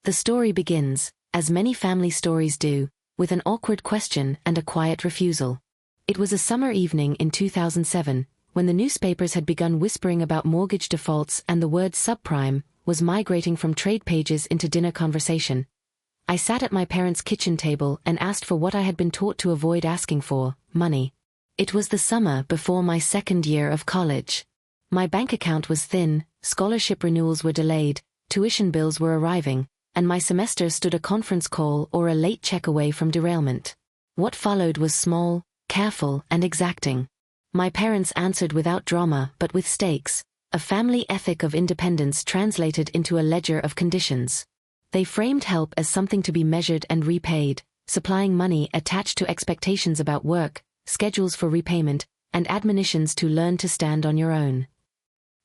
The story begins, as many family stories do, with an awkward question and a quiet refusal. It was a summer evening in 2007, when the newspapers had begun whispering about mortgage defaults and the word subprime was migrating from trade pages into dinner conversation. I sat at my parents' kitchen table and asked for what I had been taught to avoid asking for: money. It was the summer before my second year of college. My bank account was thin, scholarship renewals were delayed, tuition bills were arriving, and my semester stood a conference call or a late check away from derailment. What followed was small, careful, and exacting. My parents answered without drama but with stakes, a family ethic of independence translated into a ledger of conditions. They framed help as something to be measured and repaid, supplying money attached to expectations about work, schedules for repayment, and admonitions to learn to stand on your own.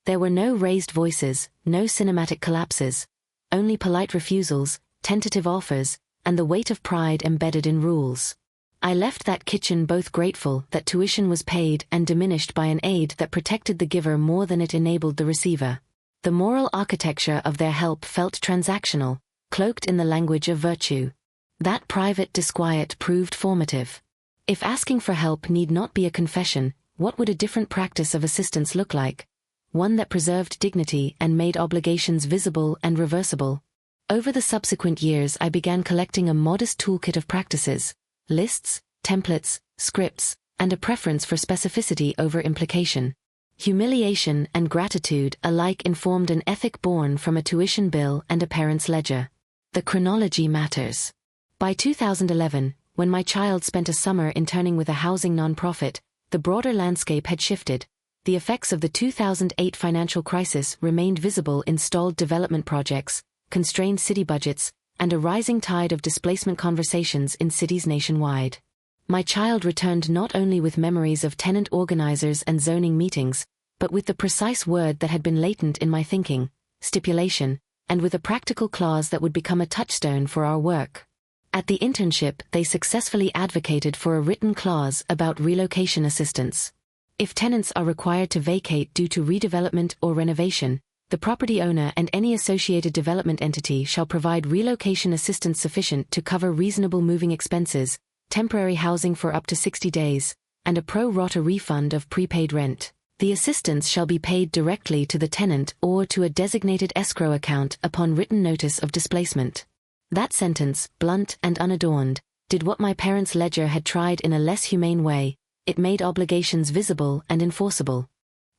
There were no raised voices, no cinematic collapses, only polite refusals, tentative offers, and the weight of pride embedded in rules. I left that kitchen both grateful that tuition was paid and diminished by an aid that protected the giver more than it enabled the receiver. The moral architecture of their help felt transactional, cloaked in the language of virtue. That private disquiet proved formative. If asking for help need not be a confession, what would a different practice of assistance look like? One that preserved dignity and made obligations visible and reversible. Over the subsequent years I began collecting a modest toolkit of practices, lists, templates, scripts, and a preference for specificity over implication. Humiliation and gratitude alike informed an ethic born from a tuition bill and a parent's ledger. The chronology matters. By 2011, when my child spent a summer interning with a housing nonprofit, the broader landscape had shifted. The effects of the 2008 financial crisis remained visible in stalled development projects, constrained city budgets, and a rising tide of displacement conversations in cities nationwide. My child returned not only with memories of tenant organizers and zoning meetings, but with the precise word that had been latent in my thinking: stipulation, and with a practical clause that would become a touchstone for our work. At the internship, they successfully advocated for a written clause about relocation assistance. If tenants are required to vacate due to redevelopment or renovation, the property owner and any associated development entity shall provide relocation assistance sufficient to cover reasonable moving expenses, temporary housing for up to 60 days, and a pro rata refund of prepaid rent. The assistance shall be paid directly to the tenant or to a designated escrow account upon written notice of displacement. That sentence, blunt and unadorned, did what my parents' ledger had tried in a less humane way: it made obligations visible and enforceable.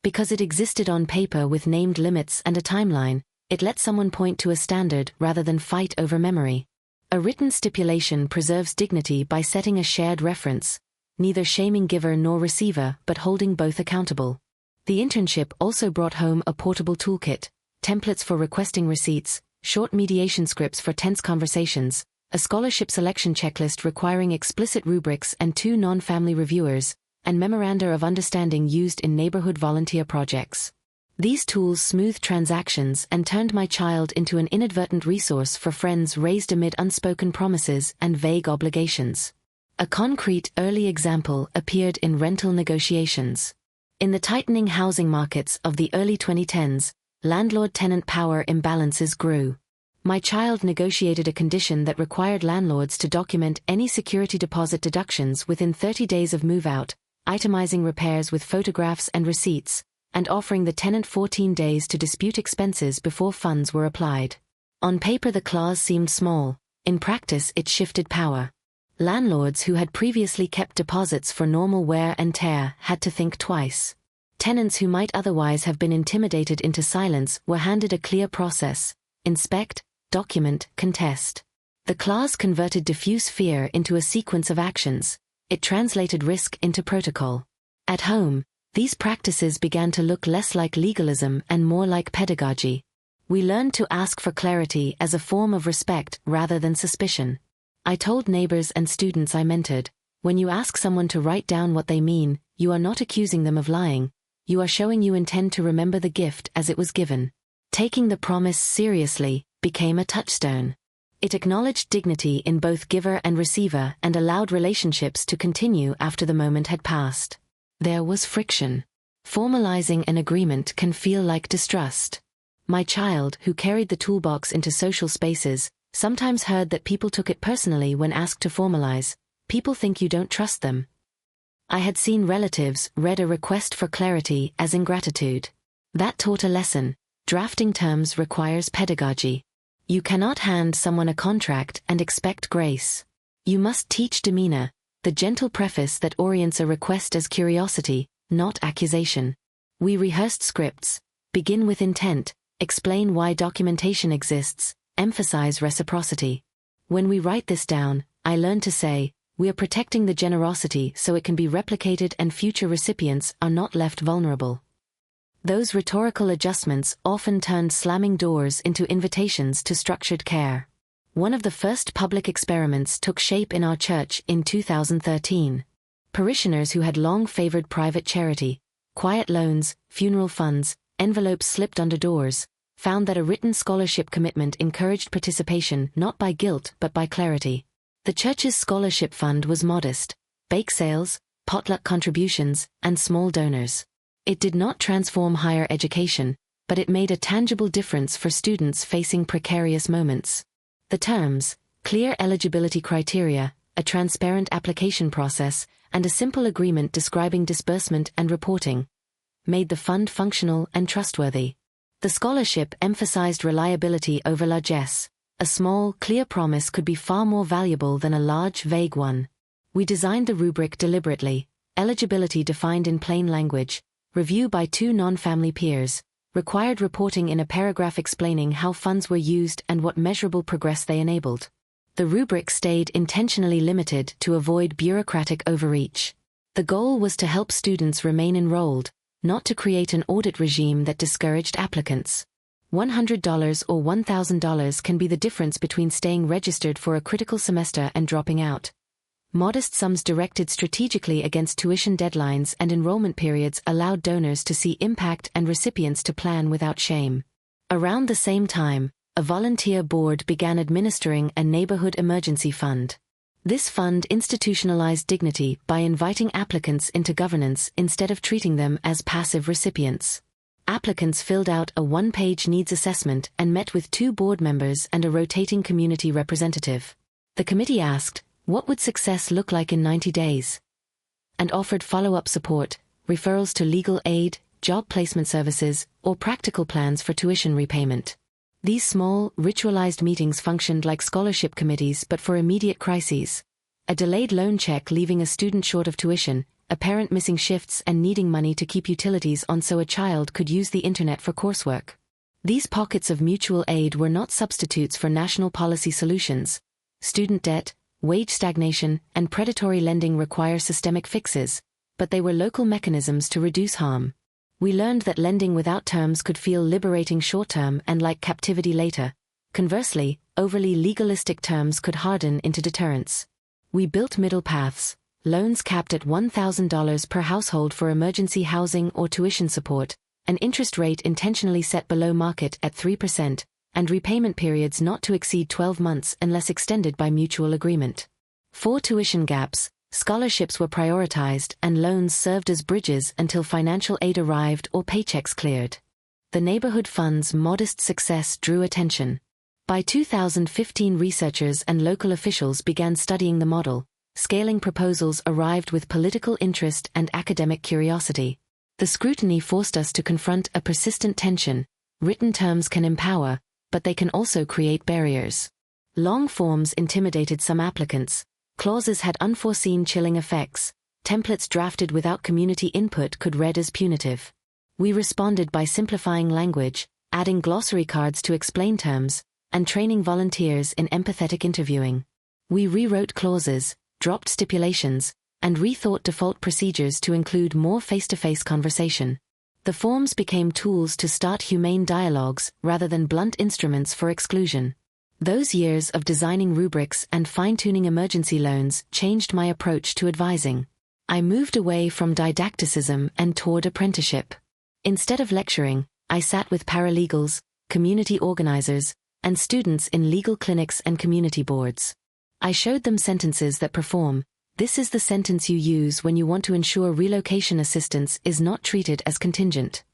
Because it existed on paper with named limits and a timeline, it let someone point to a standard rather than fight over memory. A written stipulation preserves dignity by setting a shared reference, neither shaming giver nor receiver but holding both accountable. The internship also brought home a portable toolkit, templates for requesting receipts, short mediation scripts for tense conversations, a scholarship selection checklist requiring explicit rubrics and 2 non-family reviewers, and memoranda of understanding used in neighborhood volunteer projects. These tools smoothed transactions and turned my child into an inadvertent resource for friends raised amid unspoken promises and vague obligations. A concrete early example appeared in rental negotiations. In the tightening housing markets of the early 2010s, landlord-tenant power imbalances grew. My child negotiated a condition that required landlords to document any security deposit deductions within 30 days of move-out, itemizing repairs with photographs and receipts, and offering the tenant 14 days to dispute expenses before funds were applied. On paper the clause seemed small, in practice it shifted power. Landlords who had previously kept deposits for normal wear and tear had to think twice. Tenants who might otherwise have been intimidated into silence were handed a clear process: inspect, document, contest. The clause converted diffuse fear into a sequence of actions. It translated risk into protocol. At home, these practices began to look less like legalism and more like pedagogy. We learned to ask for clarity as a form of respect rather than suspicion. I told neighbors and students I mentored, when you ask someone to write down what they mean, you are not accusing them of lying. You are showing you intend to remember the gift as it was given. Taking the promise seriously became a touchstone. It acknowledged dignity in both giver and receiver and allowed relationships to continue after the moment had passed. There was friction. Formalizing an agreement can feel like distrust. My child, who carried the toolbox into social spaces, Sometimes heard that people took it personally when asked to formalize. People think you don't trust them. I had seen relatives read a request for clarity as ingratitude. That taught a lesson. Drafting terms requires pedagogy. You cannot hand someone a contract and expect grace. You must teach demeanor, the gentle preface that orients a request as curiosity, not accusation. We rehearsed scripts, begin with intent, explain why documentation exists, emphasize reciprocity. When we write this down, I learned to say, we are protecting the generosity so it can be replicated and future recipients are not left vulnerable. Those rhetorical adjustments often turned slamming doors into invitations to structured care. One of the first public experiments took shape in our church in 2013. Parishioners who had long favored private charity, quiet loans, funeral funds, envelopes slipped under doors, found that a written scholarship commitment encouraged participation not by guilt but by clarity. The church's scholarship fund was modest: bake sales, potluck contributions, and small donors. It did not transform higher education, but it made a tangible difference for students facing precarious moments. The terms, clear eligibility criteria, a transparent application process, and a simple agreement describing disbursement and reporting, made the fund functional and trustworthy. The scholarship emphasized reliability over largesse. A small, clear promise could be far more valuable than a large, vague one. We designed the rubric deliberately: eligibility defined in plain language, review by 2 non-family peers, required reporting in a paragraph explaining how funds were used and what measurable progress they enabled. The rubric stayed intentionally limited to avoid bureaucratic overreach. The goal was to help students remain enrolled, not to create an audit regime that discouraged applicants. $100 or $1,000 can be the difference between staying registered for a critical semester and dropping out. Modest sums directed strategically against tuition deadlines and enrollment periods allowed donors to see impact and recipients to plan without shame. Around the same time, a volunteer board began administering a neighborhood emergency fund. This fund institutionalized dignity by inviting applicants into governance instead of treating them as passive recipients. Applicants filled out a 1-page needs assessment and met with 2 board members and a rotating community representative. The committee asked, "What would success look like in 90 days?" and offered follow-up support, referrals to legal aid, job placement services, or practical plans for tuition repayment. These small, ritualized meetings functioned like scholarship committees but for immediate crises. A delayed loan check leaving a student short of tuition, a parent missing shifts and needing money to keep utilities on so a child could use the internet for coursework. These pockets of mutual aid were not substitutes for national policy solutions. Student debt, wage stagnation, and predatory lending require systemic fixes, but they were local mechanisms to reduce harm. We learned that lending without terms could feel liberating short-term and like captivity later. Conversely, overly legalistic terms could harden into deterrence. We built middle paths: loans capped at $1,000 per household for emergency housing or tuition support, an interest rate intentionally set below market at 3%, and repayment periods not to exceed 12 months unless extended by mutual agreement. For tuition gaps, scholarships were prioritized and loans served as bridges until financial aid arrived or paychecks cleared. The neighborhood fund's modest success drew attention. By 2015, researchers and local officials began studying the model. Scaling proposals arrived with political interest and academic curiosity. The scrutiny forced us to confront a persistent tension. Written terms can empower, but they can also create barriers. Long forms intimidated some applicants. Clauses had unforeseen chilling effects. Templates drafted without community input could read as punitive. We responded by simplifying language, adding glossary cards to explain terms, and training volunteers in empathetic interviewing. We rewrote clauses, dropped stipulations, and rethought default procedures to include more face-to-face conversation. The forms became tools to start humane dialogues rather than blunt instruments for exclusion. Those years of designing rubrics and fine-tuning emergency loans changed my approach to advising. I moved away from didacticism and toward apprenticeship. Instead of lecturing, I sat with paralegals, community organizers, and students in legal clinics and community boards. I showed them sentences that perform. This is the sentence you use when you want to ensure relocation assistance is not treated as contingent.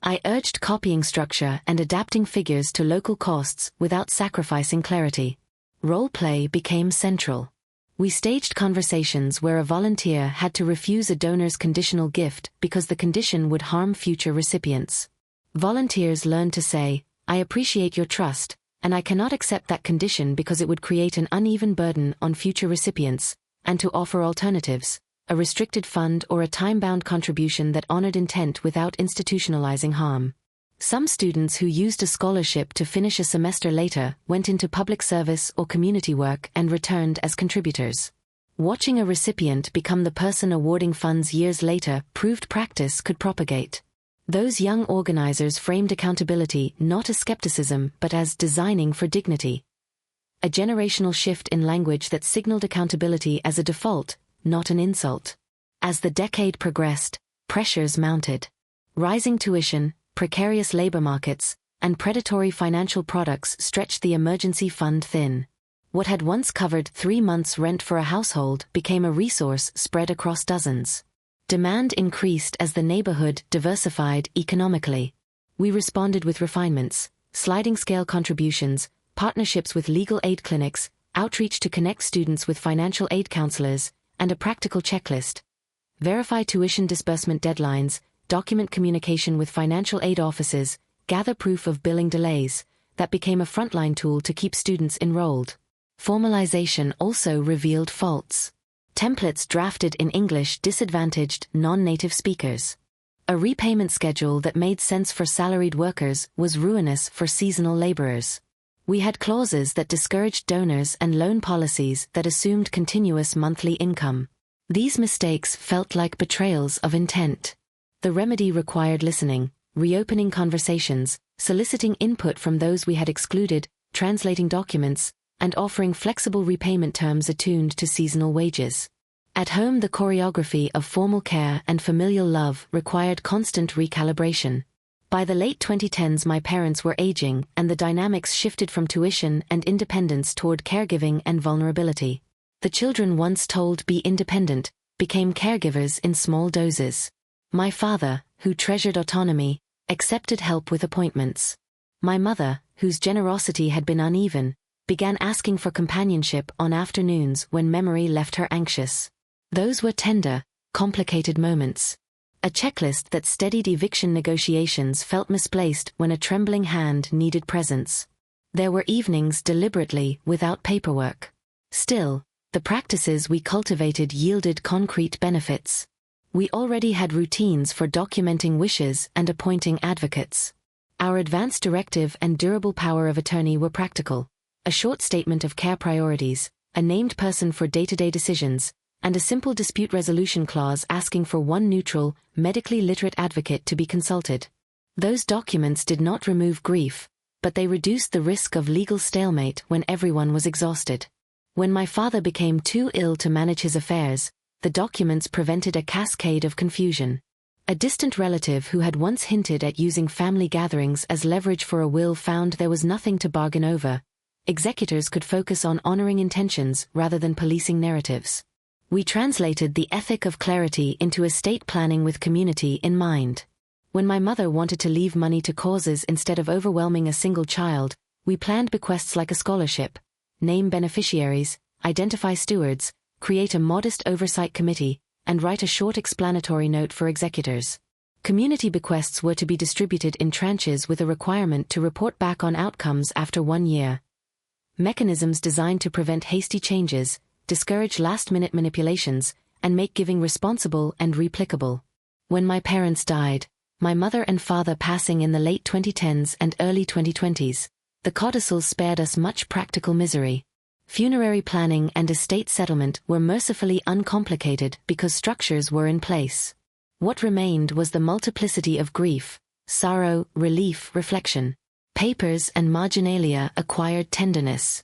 I urged copying structure and adapting figures to local costs without sacrificing clarity. Role play became central. We staged conversations where a volunteer had to refuse a donor's conditional gift because the condition would harm future recipients. Volunteers learned to say, "I appreciate your trust, and I cannot accept that condition because it would create an uneven burden on future recipients," and to offer alternatives, a restricted fund or a time-bound contribution that honored intent without institutionalizing harm. Some students who used a scholarship to finish a semester later went into public service or community work and returned as contributors. Watching a recipient become the person awarding funds years later proved practice could propagate. Those young organizers framed accountability not as skepticism but as designing for dignity. A generational shift in language that signaled accountability as a default, not an insult. As the decade progressed, pressures mounted. Rising tuition, precarious labor markets, and predatory financial products stretched the emergency fund thin. What had once covered 3 months' rent for a household became a resource spread across dozens. Demand increased as the neighborhood diversified economically. We responded with refinements, sliding-scale contributions, partnerships with legal aid clinics, outreach to connect students with financial aid counselors, and a practical checklist. Verify tuition disbursement deadlines, document communication with financial aid offices, gather proof of billing delays. That became a frontline tool to keep students enrolled. Formalization also revealed faults. Templates drafted in English disadvantaged non-native speakers. A repayment schedule that made sense for salaried workers was ruinous for seasonal laborers. We had clauses that discouraged donors and loan policies that assumed continuous monthly income. These mistakes felt like betrayals of intent. The remedy required listening, reopening conversations, soliciting input from those we had excluded, translating documents, and offering flexible repayment terms attuned to seasonal wages. At home, the choreography of formal care and familial love required constant recalibration. By the late 2010s, my parents were aging, and the dynamics shifted from tuition and independence toward caregiving and vulnerability. The children once told "be independent" became caregivers in small doses. My father, who treasured autonomy, accepted help with appointments. My mother, whose generosity had been uneven, began asking for companionship on afternoons when memory left her anxious. Those were tender, complicated moments. A checklist that steadied eviction negotiations felt misplaced when a trembling hand needed presence. There were evenings deliberately without paperwork. Still, the practices we cultivated yielded concrete benefits. We already had routines for documenting wishes and appointing advocates. Our advance directive and durable power of attorney were practical. A short statement of care priorities, a named person for day-to-day decisions, and a simple dispute resolution clause asking for one neutral, medically literate advocate to be consulted. Those documents did not remove grief, but they reduced the risk of legal stalemate when everyone was exhausted. When my father became too ill to manage his affairs, the documents prevented a cascade of confusion. A distant relative who had once hinted at using family gatherings as leverage for a will found there was nothing to bargain over. Executors could focus on honoring intentions rather than policing narratives. We translated the ethic of clarity into estate planning with community in mind. When my mother wanted to leave money to causes instead of overwhelming a single child, we planned bequests like a scholarship. Name beneficiaries, identify stewards, create a modest oversight committee, and write a short explanatory note for executors. Community bequests were to be distributed in tranches with a requirement to report back on outcomes after 1 year. Mechanisms designed to prevent hasty changes, discourage last-minute manipulations, and make giving responsible and replicable. When my parents died, my mother and father passing in the late 2010s and early 2020s, the codicils spared us much practical misery. Funerary planning and estate settlement were mercifully uncomplicated because structures were in place. What remained was the multiplicity of grief, sorrow, relief, reflection. Papers and marginalia acquired tenderness.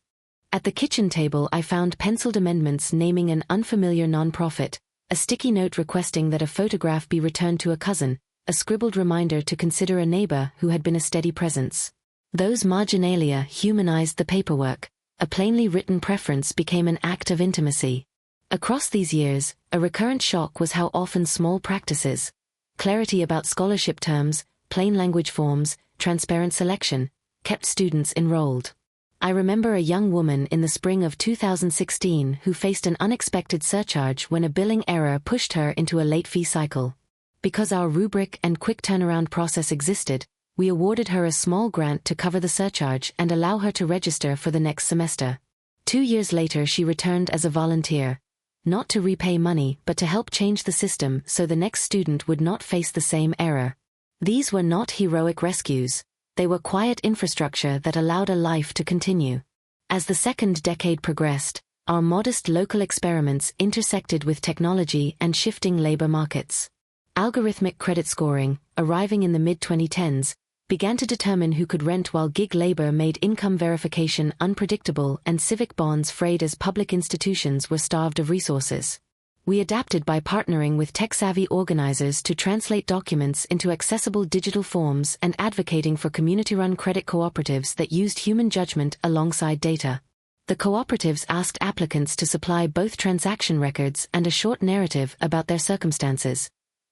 At the kitchen table I found penciled amendments naming an unfamiliar nonprofit, a sticky note requesting that a photograph be returned to a cousin, a scribbled reminder to consider a neighbor who had been a steady presence. Those marginalia humanized the paperwork. A plainly written preference became an act of intimacy. Across these years, a recurrent shock was how often small practices, clarity about scholarship terms, plain language forms, transparent selection, kept students enrolled. I remember a young woman in the spring of 2016 who faced an unexpected surcharge when a billing error pushed her into a late fee cycle. Because our rubric and quick turnaround process existed, we awarded her a small grant to cover the surcharge and allow her to register for the next semester. 2 years later she returned as a volunteer, not to repay money but to help change the system so the next student would not face the same error. These were not heroic rescues. They were quiet infrastructure that allowed a life to continue. As the second decade progressed, our modest local experiments intersected with technology and shifting labor markets. Algorithmic credit scoring, arriving in the mid-2010s, began to determine who could rent while gig labor made income verification unpredictable and civic bonds frayed as public institutions were starved of resources. We adapted by partnering with tech-savvy organizers to translate documents into accessible digital forms and advocating for community-run credit cooperatives that used human judgment alongside data. The cooperatives asked applicants to supply both transaction records and a short narrative about their circumstances.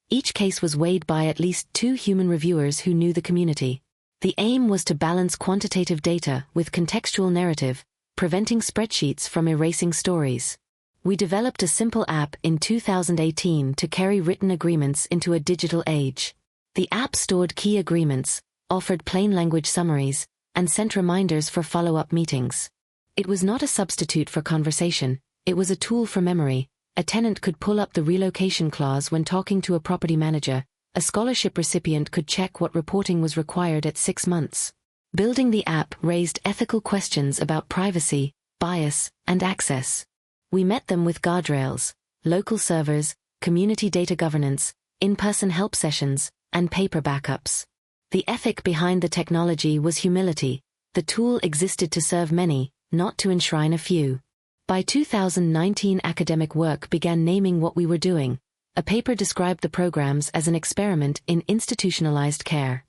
Each case was weighed by at least 2 human reviewers who knew the community. The aim was to balance quantitative data with contextual narrative, preventing spreadsheets from erasing stories. We developed a simple app in 2018 to carry written agreements into a digital age. The app stored key agreements, offered plain language summaries, and sent reminders for follow-up meetings. It was not a substitute for conversation, it was a tool for memory. A tenant could pull up the relocation clause when talking to a property manager. A scholarship recipient could check what reporting was required at 6 months. Building the app raised ethical questions about privacy, bias, and access. We met them with guardrails, local servers, community data governance, in-person help sessions, and paper backups. The ethic behind the technology was humility. The tool existed to serve many, not to enshrine a few. By 2019 academic work began naming what we were doing. A paper described the programs as an experiment in institutionalized care.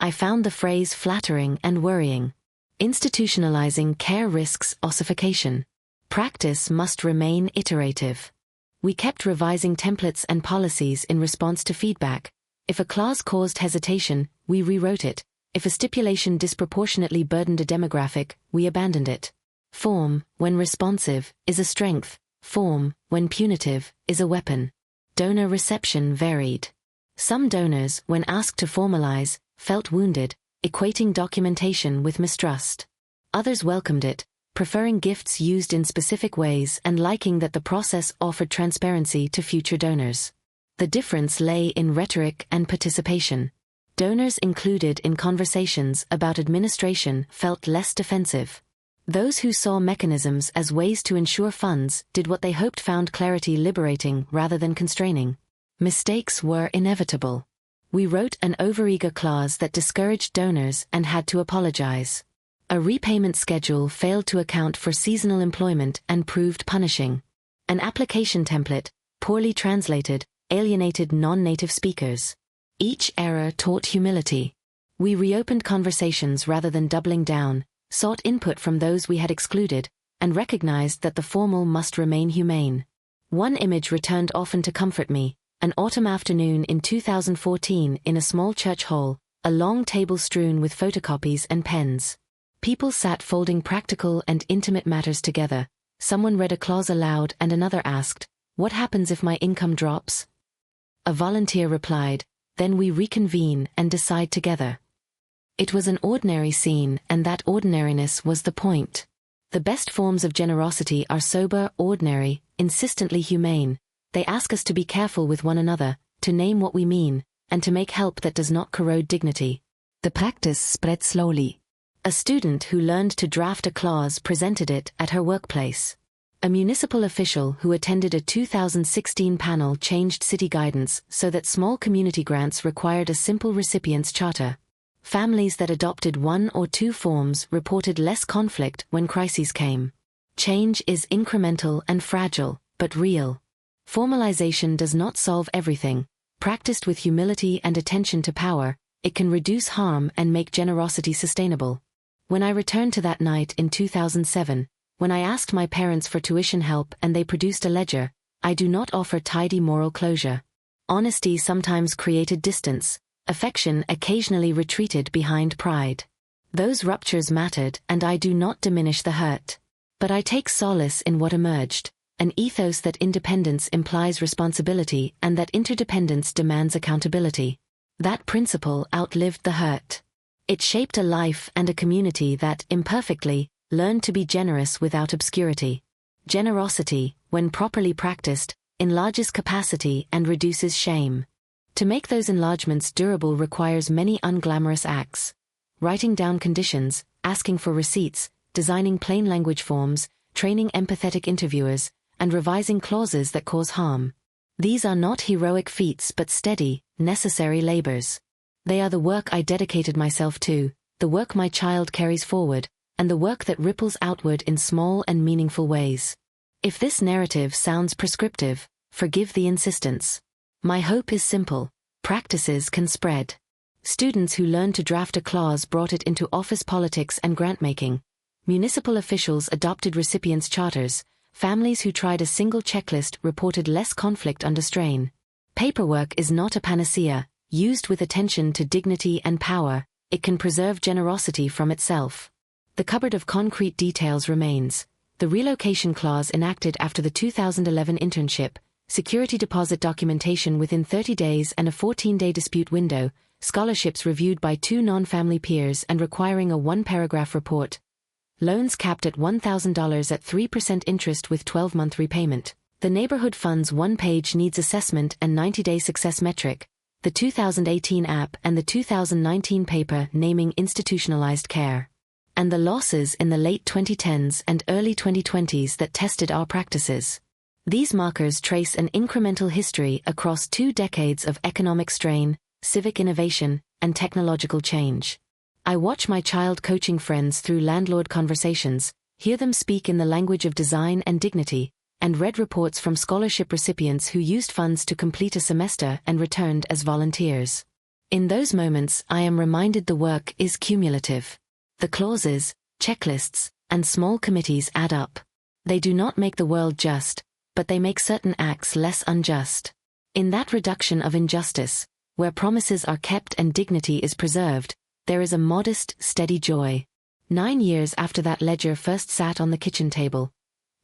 I found the phrase flattering and worrying. Institutionalizing care risks ossification. Practice must remain iterative. We kept revising templates and policies in response to feedback. If a clause caused hesitation, we rewrote it. If a stipulation disproportionately burdened a demographic, we abandoned it. Form, when responsive, is a strength. Form, when punitive, is a weapon. Donor reception varied. Some donors, when asked to formalize, felt wounded, equating documentation with mistrust. Others welcomed it, preferring gifts used in specific ways and liking that the process offered transparency to future donors. The difference lay in rhetoric and participation. Donors included in conversations about administration felt less defensive. Those who saw mechanisms as ways to ensure funds did what they hoped found clarity liberating rather than constraining. Mistakes were inevitable. We wrote an overeager clause that discouraged donors and had to apologize. A repayment schedule failed to account for seasonal employment and proved punishing. An application template, poorly translated, alienated non-native speakers. Each error taught humility. We reopened conversations rather than doubling down, sought input from those we had excluded, and recognized that the formal must remain humane. One image returned often to comfort me: an autumn afternoon in 2014 in a small church hall, a long table strewn with photocopies and pens. People sat folding practical and intimate matters together. Someone read a clause aloud and another asked, "What happens if my income drops?" A volunteer replied, "Then we reconvene and decide together." It was an ordinary scene, and that ordinariness was the point. The best forms of generosity are sober, ordinary, insistently humane. They ask us to be careful with one another, to name what we mean, and to make help that does not corrode dignity. The practice spread slowly. A student who learned to draft a clause presented it at her workplace. A municipal official who attended a 2016 panel changed city guidance so that small community grants required a simple recipient's charter. Families that adopted 1 or 2 forms reported less conflict when crises came. Change is incremental and fragile, but real. Formalization does not solve everything. Practiced with humility and attention to power, it can reduce harm and make generosity sustainable. When I returned to that night in 2007, when I asked my parents for tuition help and they produced a ledger, I do not offer tidy moral closure. Honesty sometimes created distance. Affection occasionally retreated behind pride. Those ruptures mattered, and I do not diminish the hurt. But I take solace in what emerged, an ethos that independence implies responsibility and that interdependence demands accountability. That principle outlived the hurt. It shaped a life and a community that, imperfectly, learned to be generous without obscurity. Generosity, when properly practiced, enlarges capacity and reduces shame. To make those enlargements durable requires many unglamorous acts. Writing down conditions, asking for receipts, designing plain language forms, training empathetic interviewers, and revising clauses that cause harm. These are not heroic feats but steady, necessary labors. They are the work I dedicated myself to, the work my child carries forward, and the work that ripples outward in small and meaningful ways. If this narrative sounds prescriptive, forgive the insistence. My hope is simple: practices can spread. Students who learned to draft a clause brought it into office politics and grant-making. Municipal officials adopted recipients' charters. Families who tried a single checklist reported less conflict under strain. Paperwork is not a panacea. Used with attention to dignity and power, it can preserve generosity from itself. The cupboard of concrete details remains. The relocation clause enacted after the 2011 internship, security deposit documentation within 30 days and a 14-day dispute window, scholarships reviewed by 2 non-family peers and requiring a 1-paragraph report. Loans capped at $1,000 at 3% interest with 12-month repayment. The Neighborhood Fund's 1-page needs assessment and 90-day success metric. The 2018 app and the 2019 paper naming institutionalized care. And the losses in the late 2010s and early 2020s that tested our practices. These markers trace an incremental history across 2 decades of economic strain, civic innovation, and technological change. I watch my child coaching friends through landlord conversations, hear them speak in the language of design and dignity, and read reports from scholarship recipients who used funds to complete a semester and returned as volunteers. In those moments, I am reminded the work is cumulative. The clauses, checklists, and small committees add up. They do not make the world just, but they make certain acts less unjust. In that reduction of injustice, where promises are kept and dignity is preserved, there is a modest, steady joy. 9 years after that ledger first sat on the kitchen table,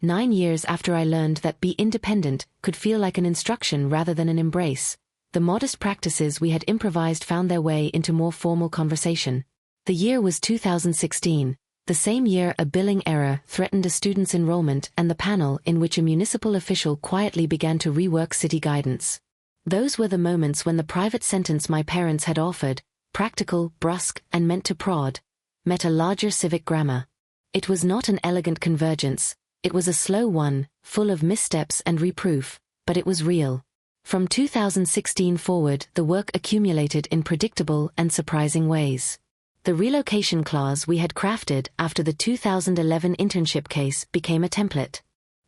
9 years after I learned that be independent could feel like an instruction rather than an embrace, the modest practices we had improvised found their way into more formal conversation. The year was 2016, the same year a billing error threatened a student's enrollment and the panel in which a municipal official quietly began to rework city guidance. Those were the moments when the private sentence my parents had offered, practical, brusque, and meant to prod, met a larger civic grammar. It was not an elegant convergence, it was a slow one, full of missteps and reproof, but it was real. From 2016 forward, the work accumulated in predictable and surprising ways. The relocation clause we had crafted after the 2011 internship case became a template.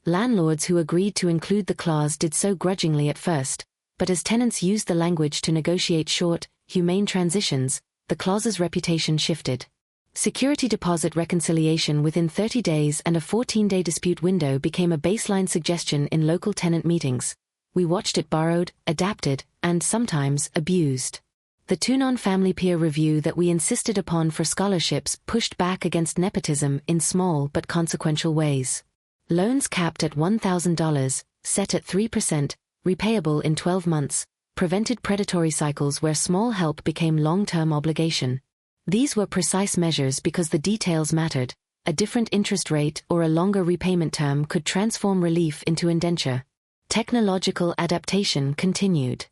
Landlords who agreed to include the clause did so grudgingly at first, but as tenants used the language to negotiate short, humane transitions, the clause's reputation shifted. Security deposit reconciliation within 30 days and a 14-day dispute window became a baseline suggestion in local tenant meetings. We watched it borrowed, adapted, and sometimes abused. The 2 non-family peer review that we insisted upon for scholarships pushed back against nepotism in small but consequential ways. Loans capped at $1,000, set at 3%, repayable in 12 months, prevented predatory cycles where small help became long-term obligation. These were precise measures because the details mattered. A different interest rate or a longer repayment term could transform relief into indenture. Technological adaptation continued.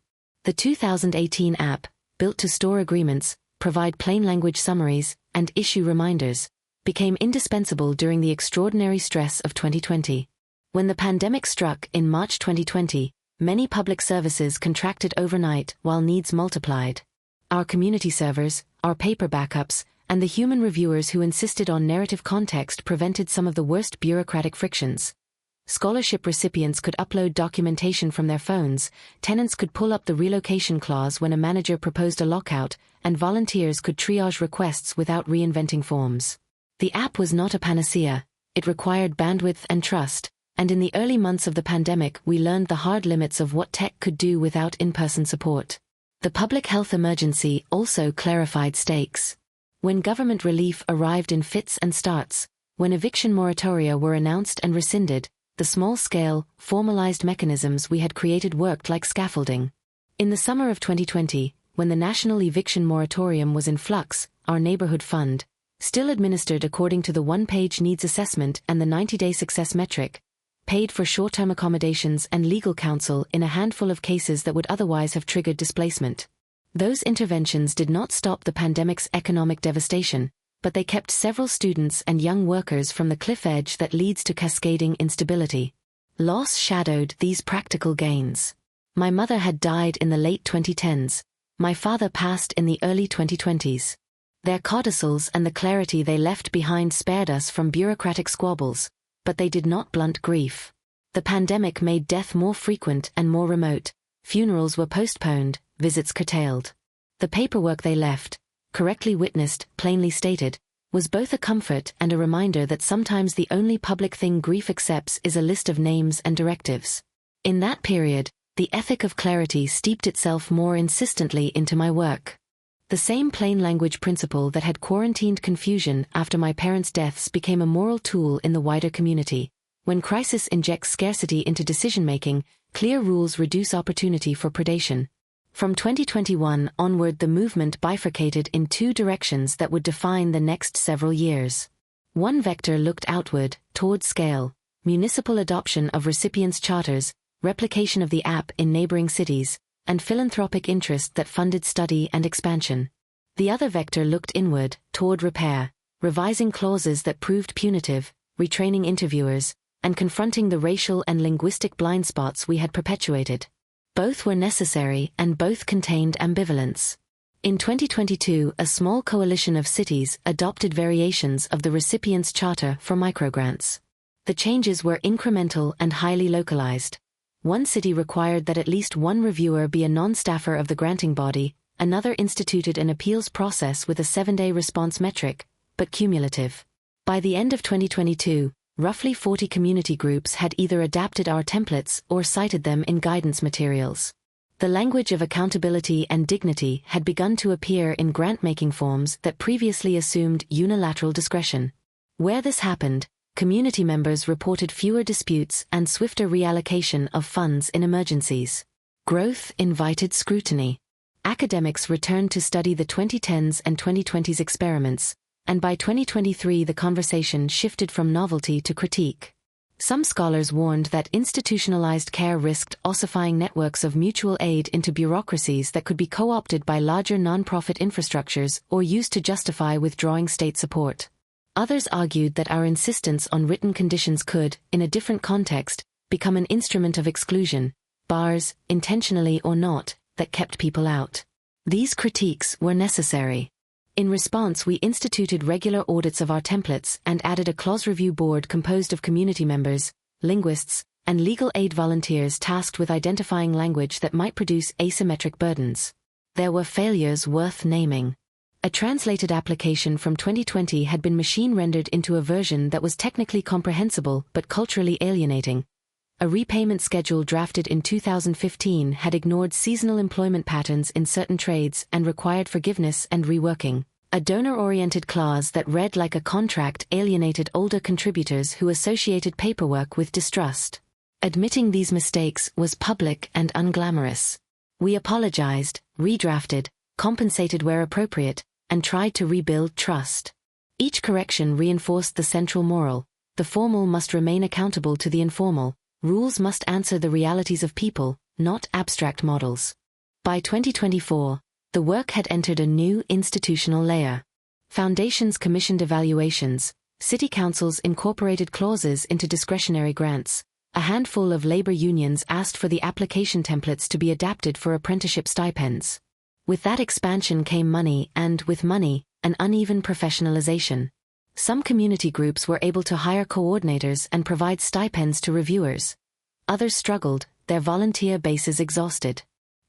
The 2018 app, built to store agreements, provide plain language summaries, and issue reminders, became indispensable during the extraordinary stress of 2020. When the pandemic struck in March 2020, many public services contracted overnight while needs multiplied. Our community servers, our paper backups, and the human reviewers who insisted on narrative context prevented some of the worst bureaucratic frictions. Scholarship recipients could upload documentation from their phones, tenants could pull up the relocation clause when a manager proposed a lockout, and volunteers could triage requests without reinventing forms. The app was not a panacea, it required bandwidth and trust, and in the early months of the pandemic we learned the hard limits of what tech could do without in-person support. The public health emergency also clarified stakes. When government relief arrived in fits and starts, when eviction moratoria were announced and rescinded, the small-scale, formalized mechanisms we had created worked like scaffolding. In the summer of 2020, when the national eviction moratorium was in flux, our neighborhood fund, still administered according to the one-page needs assessment and the 90-day success metric, paid for short-term accommodations and legal counsel in a handful of cases that would otherwise have triggered displacement. Those interventions did not stop the pandemic's economic devastation, but they kept several students and young workers from the cliff edge that leads to cascading instability. Loss shadowed these practical gains. My mother had died in the late 2010s. My father passed in the early 2020s. Their codicils and the clarity they left behind spared us from bureaucratic squabbles, but they did not blunt grief. The pandemic made death more frequent and more remote. Funerals were postponed, visits curtailed. The paperwork they left, correctly witnessed, plainly stated, was both a comfort and a reminder that sometimes the only public thing grief accepts is a list of names and directives. In that period, the ethic of clarity steeped itself more insistently into my work. The same plain language principle that had quarantined confusion after my parents' deaths became a moral tool in the wider community. When crisis injects scarcity into decision-making, clear rules reduce opportunity for predation. From 2021 onward, the movement bifurcated in two directions that would define the next several years. One vector looked outward, toward scale, municipal adoption of recipients' charters, replication of the app in neighboring cities, and philanthropic interest that funded study and expansion. The other vector looked inward, toward repair, revising clauses that proved punitive, retraining interviewers, and confronting the racial and linguistic blind spots we had perpetuated. Both were necessary and both contained ambivalence. In 2022, a small coalition of cities adopted variations of the recipient's charter for microgrants. The changes were incremental and highly localized. One city required that at least one reviewer be a non-staffer of the granting body, another instituted an appeals process with a 7-day response metric, but cumulative. By the end of 2022, roughly 40 community groups had either adapted our templates or cited them in guidance materials. The language of accountability and dignity had begun to appear in grant-making forms that previously assumed unilateral discretion. Where this happened, community members reported fewer disputes and swifter reallocation of funds in emergencies. Growth invited scrutiny. Academics returned to study the 2010s and 2020s experiments, and by 2023 the conversation shifted from novelty to critique. Some scholars warned that institutionalized care risked ossifying networks of mutual aid into bureaucracies that could be co-opted by larger nonprofit infrastructures or used to justify withdrawing state support. Others argued that our insistence on written conditions could, in a different context, become an instrument of exclusion, bars, intentionally or not, that kept people out. These critiques were necessary. In response, we instituted regular audits of our templates and added a clause review board composed of community members, linguists, and legal aid volunteers tasked with identifying language that might produce asymmetric burdens. There were failures worth naming. A translated application from 2020 had been machine-rendered into a version that was technically comprehensible but culturally alienating. A repayment schedule drafted in 2015 had ignored seasonal employment patterns in certain trades and required forgiveness and reworking. A donor-oriented clause that read like a contract alienated older contributors who associated paperwork with distrust. Admitting these mistakes was public and unglamorous. We apologized, redrafted, compensated where appropriate, and tried to rebuild trust. Each correction reinforced the central moral: the formal must remain accountable to the informal, rules must answer the realities of people, not abstract models. By 2024, the work had entered a new institutional layer. Foundations commissioned evaluations, city councils incorporated clauses into discretionary grants, a handful of labor unions asked for the application templates to be adapted for apprenticeship stipends. With that expansion came money and, with money, an uneven professionalization. Some community groups were able to hire coordinators and provide stipends to reviewers. Others struggled, their volunteer bases exhausted.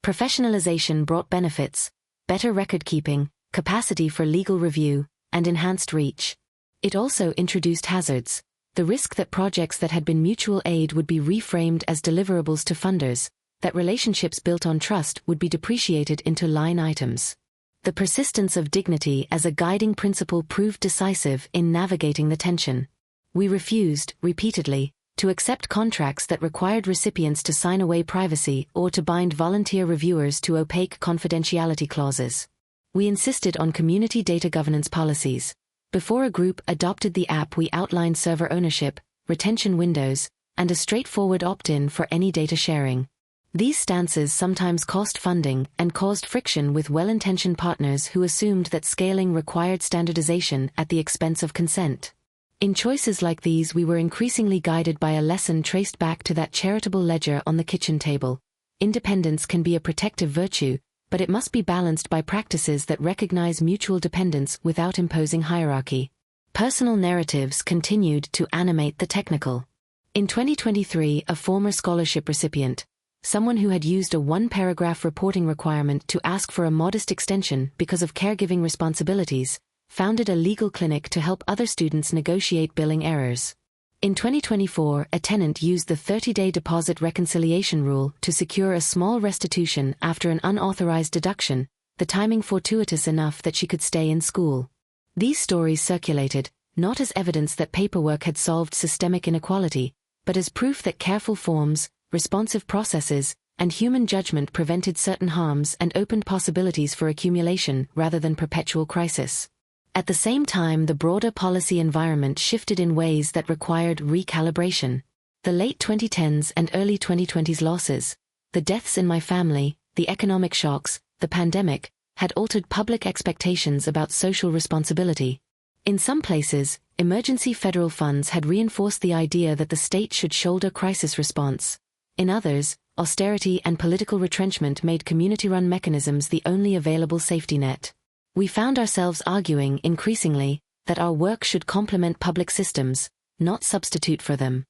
Professionalization brought benefits: better record-keeping, capacity for legal review, and enhanced reach. It also introduced hazards: the risk that projects that had been mutual aid would be reframed as deliverables to funders, that relationships built on trust would be depreciated into line items. The persistence of dignity as a guiding principle proved decisive in navigating the tension. We refused, repeatedly, to accept contracts that required recipients to sign away privacy or to bind volunteer reviewers to opaque confidentiality clauses. We insisted on community data governance policies. Before a group adopted the app, we outlined server ownership, retention windows, and a straightforward opt-in for any data sharing. These stances sometimes cost funding and caused friction with well-intentioned partners who assumed that scaling required standardization at the expense of consent. In choices like these, we were increasingly guided by a lesson traced back to that charitable ledger on the kitchen table. Independence can be a protective virtue, but it must be balanced by practices that recognize mutual dependence without imposing hierarchy. Personal narratives continued to animate the technical. In 2023, a former scholarship recipient, someone who had used a one-paragraph reporting requirement to ask for a modest extension because of caregiving responsibilities, founded a legal clinic to help other students negotiate billing errors. In 2024, a tenant used the 30-day deposit reconciliation rule to secure a small restitution after an unauthorized deduction, the timing fortuitous enough that she could stay in school. These stories circulated, not as evidence that paperwork had solved systemic inequality, but as proof that careful forms, responsive processes, and human judgment prevented certain harms and opened possibilities for accumulation rather than perpetual crisis. At the same time, the broader policy environment shifted in ways that required recalibration. The late 2010s and early 2020s losses, the deaths in my family, the economic shocks, the pandemic, had altered public expectations about social responsibility. In some places, emergency federal funds had reinforced the idea that the state should shoulder crisis response. In others, austerity and political retrenchment made community-run mechanisms the only available safety net. We found ourselves arguing increasingly that our work should complement public systems, not substitute for them.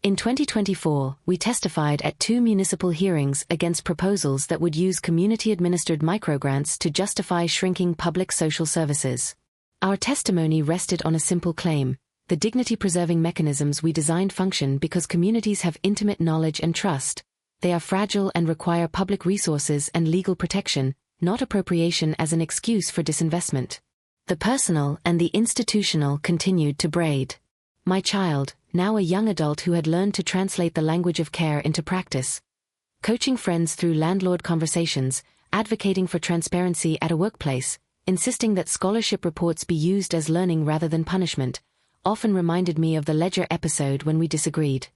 In 2024, we testified at 2 municipal hearings against proposals that would use community-administered microgrants to justify shrinking public social services. Our testimony rested on a simple claim: the dignity-preserving mechanisms we designed function because communities have intimate knowledge and trust. They are fragile and require public resources and legal protection, not appropriation as an excuse for disinvestment. The personal and the institutional continued to braid. My child, now a young adult who had learned to translate the language of care into practice, coaching friends through landlord conversations, advocating for transparency at a workplace, insisting that scholarship reports be used as learning rather than punishment, often reminded me of the Ledger episode when we disagreed.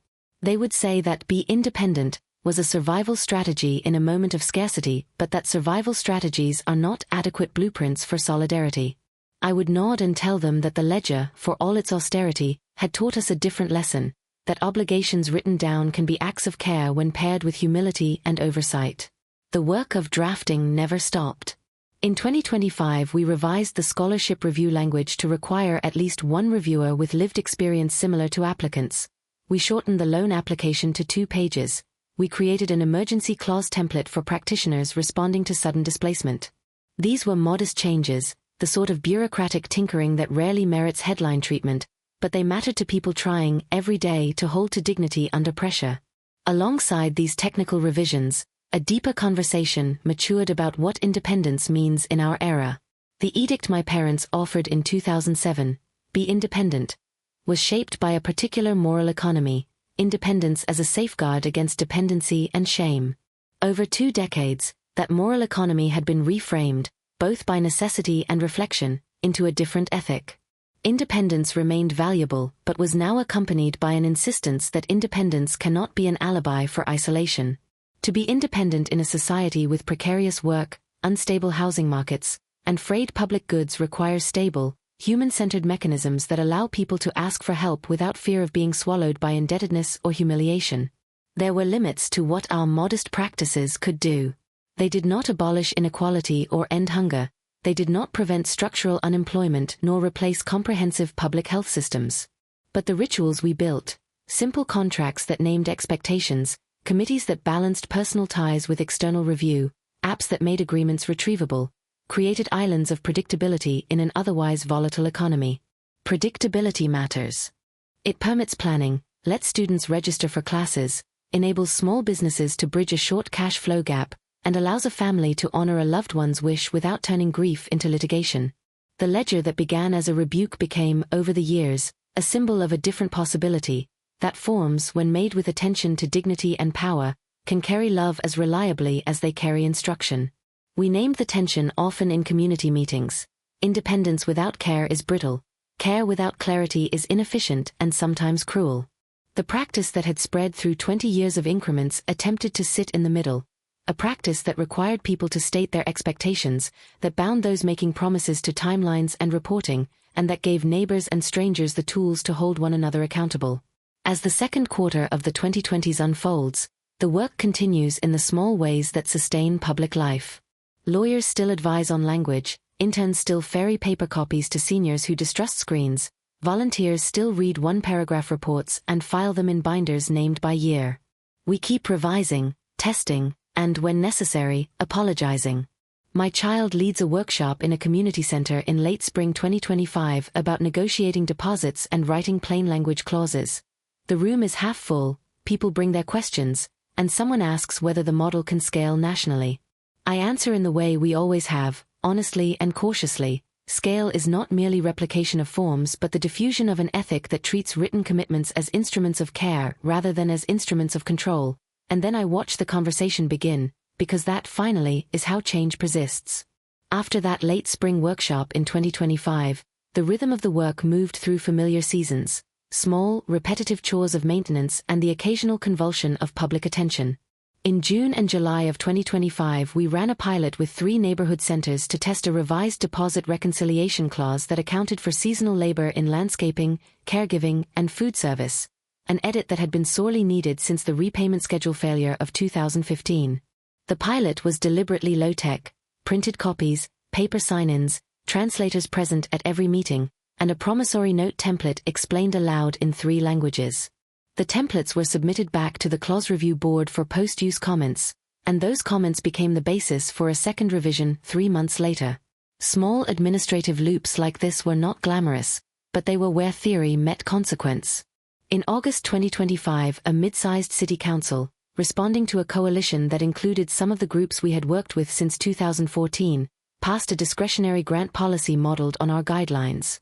They would say that be independent was a survival strategy in a moment of scarcity, but that survival strategies are not adequate blueprints for solidarity. I would nod and tell them that the Ledger, for all its austerity, had taught us a different lesson, that obligations written down can be acts of care when paired with humility and oversight. The work of drafting never stopped. In 2025, we revised the scholarship review language to require at least one reviewer with lived experience similar to applicants. We shortened the loan application to 2 pages. We created an emergency clause template for practitioners responding to sudden displacement. These were modest changes, the sort of bureaucratic tinkering that rarely merits headline treatment, but they mattered to people trying, every day, to hold to dignity under pressure. Alongside these technical revisions, a deeper conversation matured about what independence means in our era. The edict my parents offered in 2007, "Be independent," was shaped by a particular moral economy: independence as a safeguard against dependency and shame. Over 2 decades, that moral economy had been reframed, both by necessity and reflection, into a different ethic. Independence remained valuable, but was now accompanied by an insistence that independence cannot be an alibi for isolation. To be independent in a society with precarious work, unstable housing markets, and frayed public goods requires stable, human-centered mechanisms that allow people to ask for help without fear of being swallowed by indebtedness or humiliation. There were limits to what our modest practices could do. They did not abolish inequality or end hunger. They did not prevent structural unemployment nor replace comprehensive public health systems. But the rituals we built, simple contracts that named expectations, committees that balanced personal ties with external review, apps that made agreements retrievable, created islands of predictability in an otherwise volatile economy. Predictability matters. It permits planning, lets students register for classes, enables small businesses to bridge a short cash flow gap, and allows a family to honor a loved one's wish without turning grief into litigation. The ledger that began as a rebuke became, over the years, a symbol of a different possibility, that forms, when made with attention to dignity and power, can carry love as reliably as they carry instruction. We named the tension often in community meetings. Independence without care is brittle. Care without clarity is inefficient and sometimes cruel. The practice that had spread through 20 years of increments attempted to sit in the middle, a practice that required people to state their expectations, that bound those making promises to timelines and reporting, and that gave neighbors and strangers the tools to hold one another accountable. As the second quarter of the 2020s unfolds, the work continues in the small ways that sustain public life. Lawyers still advise on language, interns still ferry paper copies to seniors who distrust screens, volunteers still read one-paragraph reports and file them in binders named by year. We keep revising, testing, and, when necessary, apologizing. My child leads a workshop in a community center in late spring 2025 about negotiating deposits and writing plain language clauses. The room is half full, people bring their questions, and someone asks whether the model can scale nationally. I answer in the way we always have, honestly and cautiously. Scale is not merely replication of forms but the diffusion of an ethic that treats written commitments as instruments of care rather than as instruments of control, and then I watch the conversation begin, because that, finally, is how change persists. After that late spring workshop in 2025, the rhythm of the work moved through familiar seasons, small, repetitive chores of maintenance and the occasional convulsion of public attention. In June and July of 2025 we ran a pilot with 3 neighborhood centers to test a revised deposit reconciliation clause that accounted for seasonal labor in landscaping, caregiving, and food service, an edit that had been sorely needed since the repayment schedule failure of 2015. The pilot was deliberately low-tech: printed copies, paper sign-ins, translators present at every meeting, and a promissory note template explained aloud in 3 languages. The templates were submitted back to the clause review board for post-use comments, and those comments became the basis for a second revision 3 months later. Small administrative loops like this were not glamorous, but they were where theory met consequence. In August 2025, a mid-sized city council, responding to a coalition that included some of the groups we had worked with since 2014, passed a discretionary grant policy modeled on our guidelines.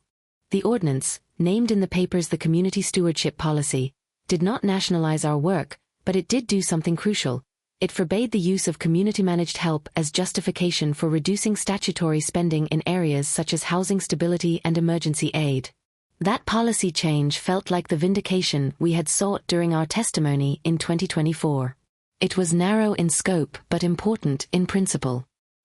The ordinance, named in the papers the Community Stewardship Policy, did not nationalize our work, but it did do something crucial. It forbade the use of community-managed help as justification for reducing statutory spending in areas such as housing stability and emergency aid. That policy change felt like the vindication we had sought during our testimony in 2024. It was narrow in scope but important in principle.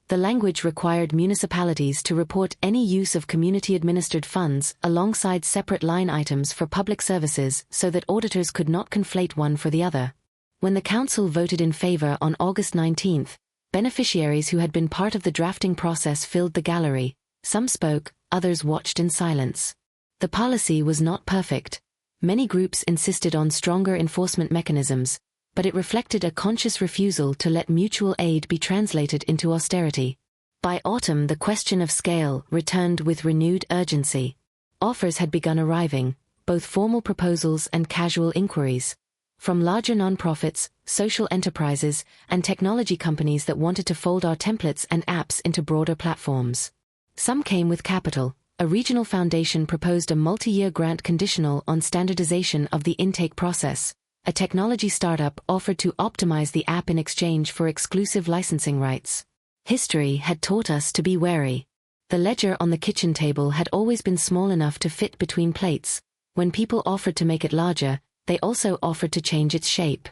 The language required municipalities to report any use of community-administered funds alongside separate line items for public services so that auditors could not conflate one for the other. When the Council voted in favor on August 19, beneficiaries who had been part of the drafting process filled the gallery. Some spoke, others watched in silence. The policy was not perfect. Many groups insisted on stronger enforcement mechanisms, but it reflected a conscious refusal to let mutual aid be translated into austerity. By autumn, the question of scale returned with renewed urgency. Offers had begun arriving, both formal proposals and casual inquiries, from larger nonprofits, social enterprises, and technology companies that wanted to fold our templates and apps into broader platforms. Some came with capital. A regional foundation proposed a multi-year grant conditional on standardization of the intake process. A technology startup offered to optimize the app in exchange for exclusive licensing rights. History had taught us to be wary. The ledger on the kitchen table had always been small enough to fit between plates. When people offered to make it larger, they also offered to change its shape.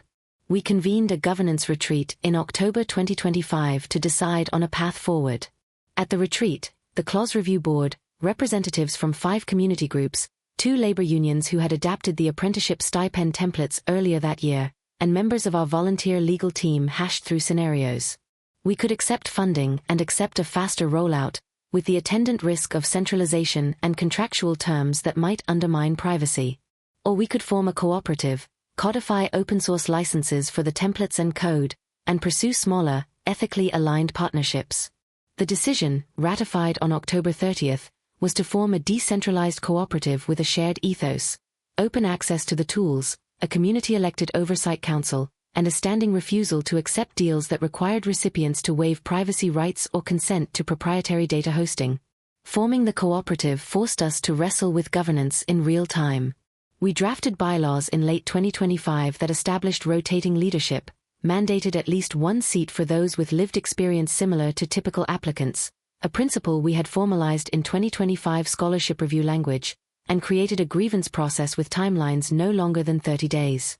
We convened a governance retreat in October 2025 to decide on a path forward. At the retreat, the Clause Review Board, representatives from 5 community groups, 2 labor unions who had adapted the apprenticeship stipend templates earlier that year, and members of our volunteer legal team hashed through scenarios. We could accept funding and accept a faster rollout, with the attendant risk of centralization and contractual terms that might undermine privacy. Or we could form a cooperative, codify open-source licenses for the templates and code, and pursue smaller, ethically aligned partnerships. The decision, ratified on October 30th, was to form a decentralized cooperative with a shared ethos, open access to the tools, a community-elected oversight council, and a standing refusal to accept deals that required recipients to waive privacy rights or consent to proprietary data hosting. Forming the cooperative forced us to wrestle with governance in real time. We drafted bylaws in late 2025 that established rotating leadership, mandated at least one seat for those with lived experience similar to typical applicants, a principle we had formalized in 2025 scholarship review language, and created a grievance process with timelines no longer than 30 days.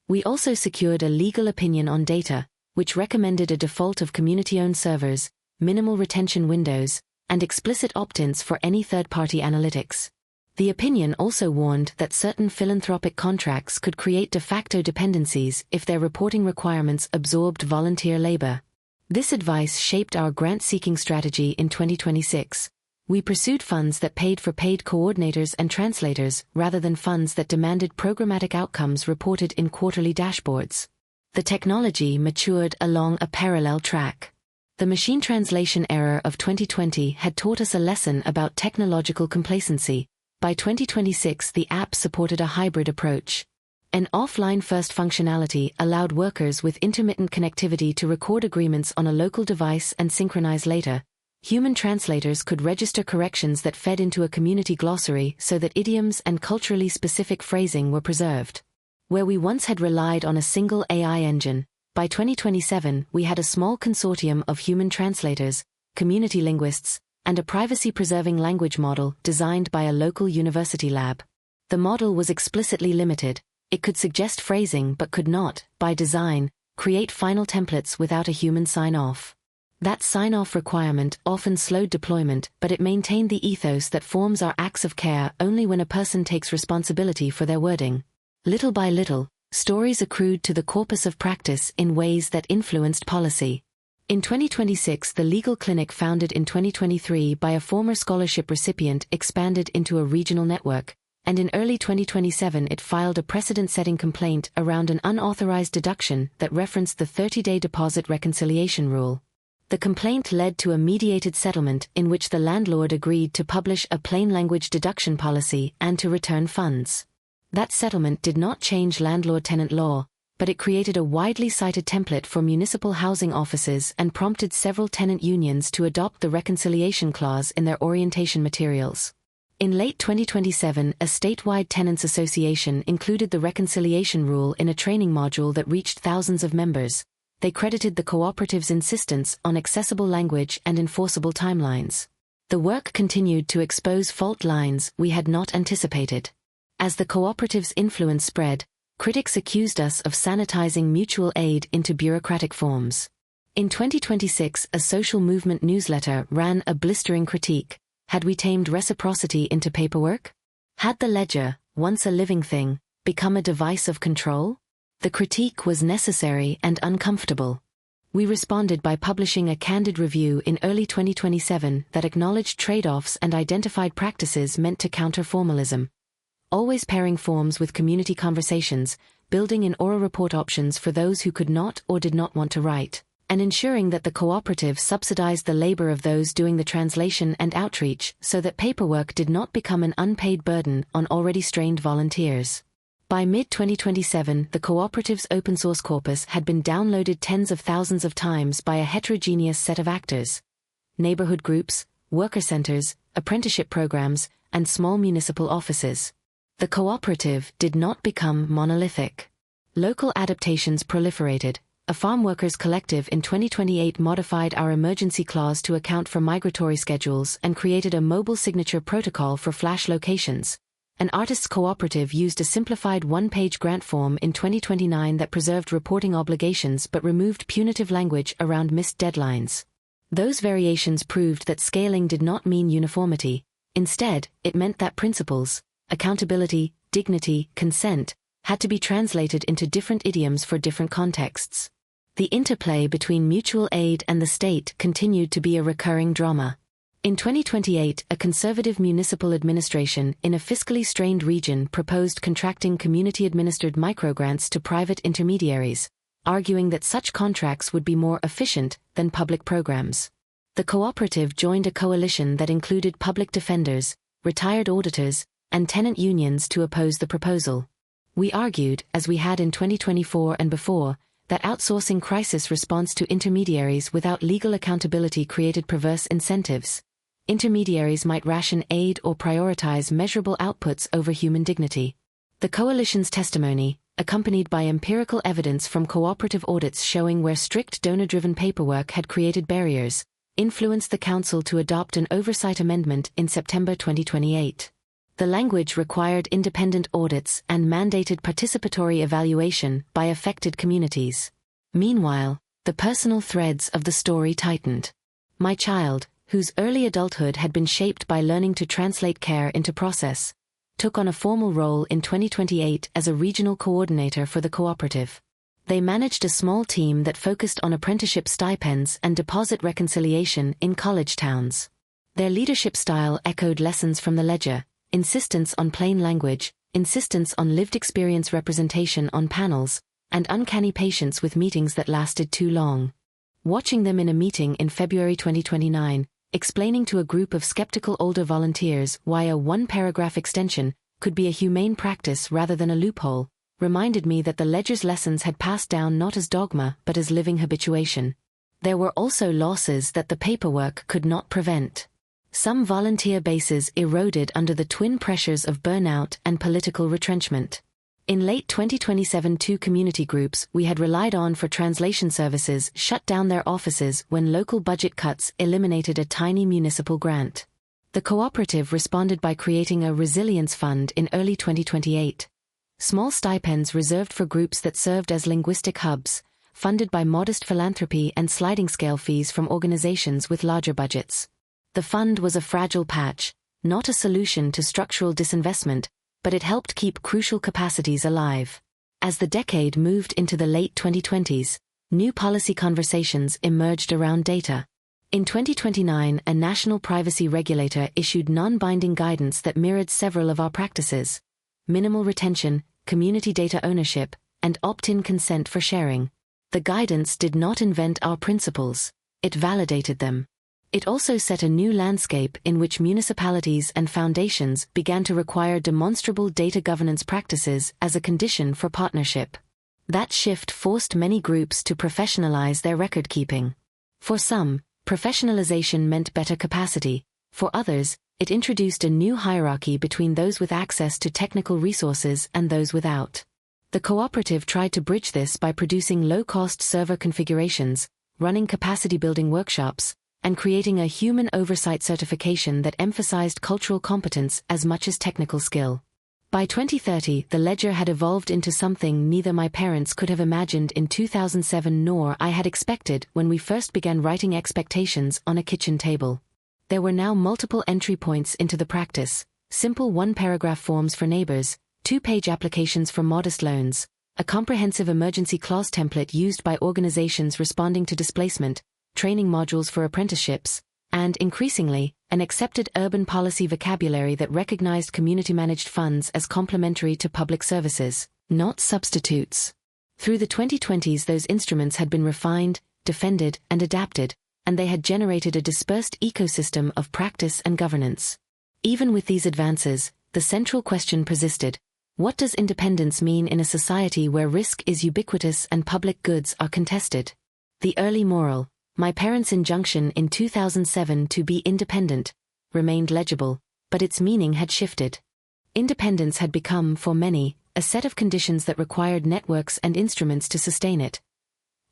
We also secured a legal opinion on data, which recommended a default of community-owned servers, minimal retention windows, and explicit opt-ins for any third-party analytics. The opinion also warned that certain philanthropic contracts could create de facto dependencies if their reporting requirements absorbed volunteer labor. This advice shaped our grant-seeking strategy in 2026. We pursued funds that paid for paid coordinators and translators rather than funds that demanded programmatic outcomes reported in quarterly dashboards. The technology matured along a parallel track. The machine translation era of 2020 had taught us a lesson about technological complacency. By 2026, the app supported a hybrid approach. An offline-first functionality allowed workers with intermittent connectivity to record agreements on a local device and synchronize later. Human translators could register corrections that fed into a community glossary so that idioms and culturally specific phrasing were preserved. Where we once had relied on a single AI engine, by 2027 we had a small consortium of human translators, community linguists, and a privacy-preserving language model designed by a local university lab. The model was explicitly limited. It could suggest phrasing but could not, by design, create final templates without a human sign-off. That sign-off requirement often slowed deployment, but it maintained the ethos that forms our acts of care only when a person takes responsibility for their wording. Little by little, stories accrued to the corpus of practice in ways that influenced policy. In 2026, the legal clinic founded in 2023 by a former scholarship recipient expanded into a regional network, and in early 2027 it filed a precedent-setting complaint around an unauthorized deduction that referenced the 30-day deposit reconciliation rule. The complaint led to a mediated settlement in which the landlord agreed to publish a plain-language deduction policy and to return funds. That settlement did not change landlord-tenant law, but it created a widely cited template for municipal housing offices and prompted several tenant unions to adopt the reconciliation clause in their orientation materials. In late 2027, a statewide tenants association included the reconciliation rule in a training module that reached thousands of members. They credited the cooperative's insistence on accessible language and enforceable timelines. The work continued to expose fault lines we had not anticipated. As the cooperative's influence spread, critics accused us of sanitizing mutual aid into bureaucratic forms. In 2026, a social movement newsletter ran a blistering critique. Had we tamed reciprocity into paperwork? Had the ledger, once a living thing, become a device of control? The critique was necessary and uncomfortable. We responded by publishing a candid review in early 2027 that acknowledged trade-offs and identified practices meant to counter formalism. Always pairing forms with community conversations, building in oral report options for those who could not or did not want to write, and ensuring that the cooperative subsidized the labor of those doing the translation and outreach so that paperwork did not become an unpaid burden on already strained volunteers. By mid-2027, the cooperative's open-source corpus had been downloaded tens of thousands of times by a heterogeneous set of actors: neighborhood groups, worker centers, apprenticeship programs, and small municipal offices. The cooperative did not become monolithic. Local adaptations proliferated. A farm workers collective in 2028 modified our emergency clause to account for migratory schedules and created a mobile signature protocol for flash locations. An artists' cooperative used a simplified one-page grant form in 2029 that preserved reporting obligations but removed punitive language around missed deadlines. Those variations proved that scaling did not mean uniformity. Instead, it meant that principles, accountability, dignity, consent, had to be translated into different idioms for different contexts. The interplay between mutual aid and the state continued to be a recurring drama. In 2028, a conservative municipal administration in a fiscally strained region proposed contracting community-administered microgrants to private intermediaries, arguing that such contracts would be more efficient than public programs. The cooperative joined a coalition that included public defenders, retired auditors, and tenant unions to oppose the proposal. We argued, as we had in 2024 and before, that outsourcing crisis response to intermediaries without legal accountability created perverse incentives. Intermediaries might ration aid or prioritize measurable outputs over human dignity. The coalition's testimony, accompanied by empirical evidence from cooperative audits showing where strict donor-driven paperwork had created barriers, influenced the Council to adopt an oversight amendment in September 2028. The language required independent audits and mandated participatory evaluation by affected communities. Meanwhile, the personal threads of the story tightened. My child, whose early adulthood had been shaped by learning to translate care into process, took on a formal role in 2028 as a regional coordinator for the cooperative. They managed a small team that focused on apprenticeship stipends and deposit reconciliation in college towns. Their leadership style echoed lessons from the ledger: insistence on plain language, insistence on lived experience representation on panels, and uncanny patience with meetings that lasted too long. Watching them in a meeting in February 2029, explaining to a group of skeptical older volunteers why a one-paragraph extension could be a humane practice rather than a loophole, reminded me that the ledger's lessons had passed down not as dogma but as living habituation. There were also losses that the paperwork could not prevent. Some volunteer bases eroded under the twin pressures of burnout and political retrenchment. In late 2027, two community groups we had relied on for translation services shut down their offices when local budget cuts eliminated a tiny municipal grant. The cooperative responded by creating a resilience fund in early 2028. Small stipends reserved for groups that served as linguistic hubs, funded by modest philanthropy and sliding scale fees from organizations with larger budgets. The fund was a fragile patch, not a solution to structural disinvestment, but it helped keep crucial capacities alive. As the decade moved into the late 2020s, new policy conversations emerged around data. In 2029, a national privacy regulator issued non-binding guidance that mirrored several of our practices: minimal retention, community data ownership, and opt-in consent for sharing. The guidance did not invent our principles, it validated them. It also set a new landscape in which municipalities and foundations began to require demonstrable data governance practices as a condition for partnership. That shift forced many groups to professionalize their record-keeping. For some, professionalization meant better capacity. For others, it introduced a new hierarchy between those with access to technical resources and those without. The cooperative tried to bridge this by producing low-cost server configurations, running capacity-building workshops, and creating a human oversight certification that emphasized cultural competence as much as technical skill. By 2030, the ledger had evolved into something neither my parents could have imagined in 2007 nor I had expected when we first began writing expectations on a kitchen table. There were now multiple entry points into the practice: simple one-paragraph forms for neighbors, two-page applications for modest loans, a comprehensive emergency clause template used by organizations responding to displacement, training modules for apprenticeships, and, increasingly, an accepted urban policy vocabulary that recognized community-managed funds as complementary to public services, not substitutes. Through the 2020s, those instruments had been refined, defended, and adapted, and they had generated a dispersed ecosystem of practice and governance. Even with these advances, the central question persisted: what does independence mean in a society where risk is ubiquitous and public goods are contested? The early moral, my parents' injunction in 2007 to be independent, remained legible, but its meaning had shifted. Independence had become, for many, a set of conditions that required networks and instruments to sustain it.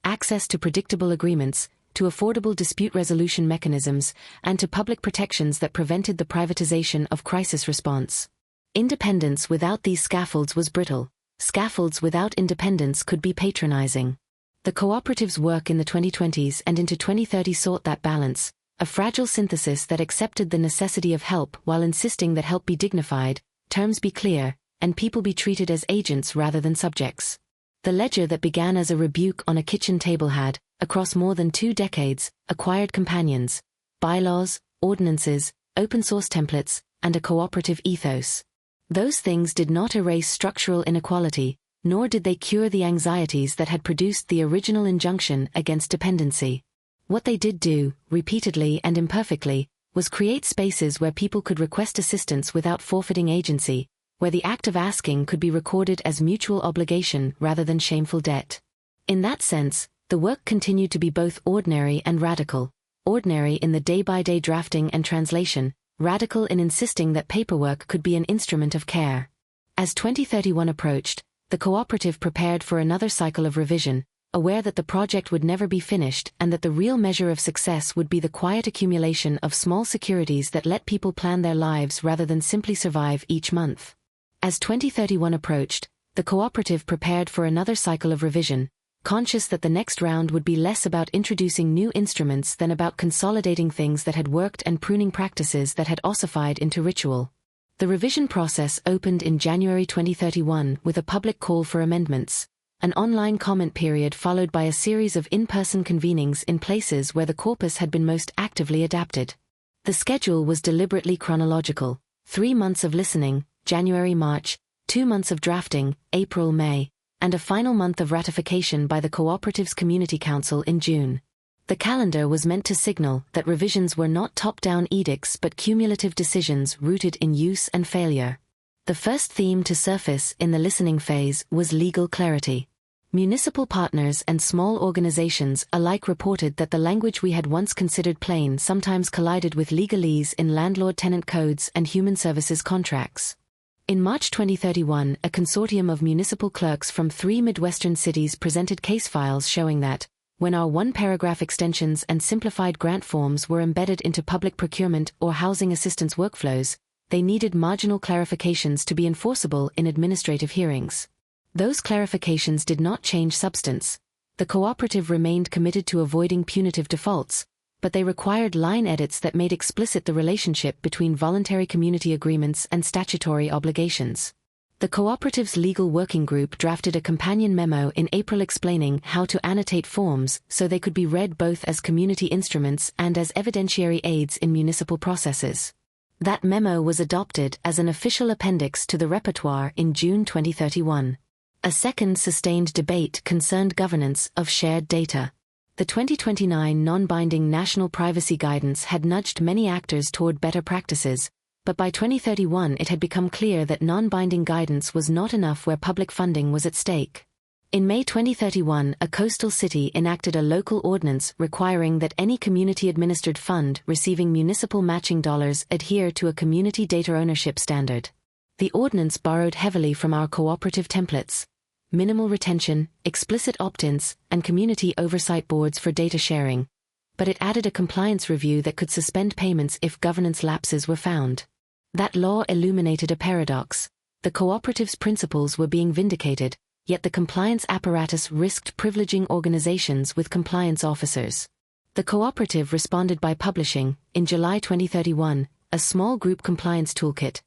Access to predictable agreements, to affordable dispute resolution mechanisms, and to public protections that prevented the privatization of crisis response. Independence without these scaffolds was brittle. Scaffolds without independence could be patronizing. The cooperative's work in the 2020s and into 2030 sought that balance, a fragile synthesis that accepted the necessity of help while insisting that help be dignified, terms be clear, and people be treated as agents rather than subjects. The ledger that began as a rebuke on a kitchen table had, across more than 2 decades, acquired companions: bylaws, ordinances, open-source templates, and a cooperative ethos. Those things did not erase structural inequality, nor did they cure the anxieties that had produced the original injunction against dependency. What they did do, repeatedly and imperfectly, was create spaces where people could request assistance without forfeiting agency, where the act of asking could be recorded as mutual obligation rather than shameful debt. In that sense, the work continued to be both ordinary and radical. Ordinary in the day-by-day drafting and translation, radical in insisting that paperwork could be an instrument of care. As 2031 approached, the cooperative prepared for another cycle of revision, aware that the project would never be finished and that the real measure of success would be the quiet accumulation of small securities that let people plan their lives rather than simply survive each month. As 2031 approached, the cooperative prepared for another cycle of revision, conscious that the next round would be less about introducing new instruments than about consolidating things that had worked and pruning practices that had ossified into ritual. The revision process opened in January 2031 with a public call for amendments, an online comment period followed by a series of in-person convenings in places where the corpus had been most actively adapted. The schedule was deliberately chronological: 3 months of listening, January-March, 2 months of drafting, April-May, and a final month of ratification by the cooperative's Community Council in June. The calendar was meant to signal that revisions were not top-down edicts but cumulative decisions rooted in use and failure. The first theme to surface in the listening phase was legal clarity. Municipal partners and small organizations alike reported that the language we had once considered plain sometimes collided with legalese in landlord-tenant codes and human services contracts. In March 2031, a consortium of municipal clerks from 3 Midwestern cities presented case files showing that, when our one-paragraph extensions and simplified grant forms were embedded into public procurement or housing assistance workflows, they needed marginal clarifications to be enforceable in administrative hearings. Those clarifications did not change substance. The cooperative remained committed to avoiding punitive defaults, but they required line edits that made explicit the relationship between voluntary community agreements and statutory obligations. The cooperative's legal working group drafted a companion memo in April explaining how to annotate forms so they could be read both as community instruments and as evidentiary aids in municipal processes. That memo was adopted as an official appendix to the repertoire in June 2031. A second sustained debate concerned governance of shared data. The 2029 non-binding national privacy guidance had nudged many actors toward better practices, but by 2031 it had become clear that non-binding guidance was not enough where public funding was at stake. In May 2031, a coastal city enacted a local ordinance requiring that any community-administered fund receiving municipal matching dollars adhere to a community data ownership standard. The ordinance borrowed heavily from our cooperative templates: minimal retention, explicit opt-ins, and community oversight boards for data sharing, but it added a compliance review that could suspend payments if governance lapses were found. That law illuminated a paradox. The cooperative's principles were being vindicated, yet the compliance apparatus risked privileging organizations with compliance officers. The cooperative responded by publishing, in July 2031, a small group compliance toolkit,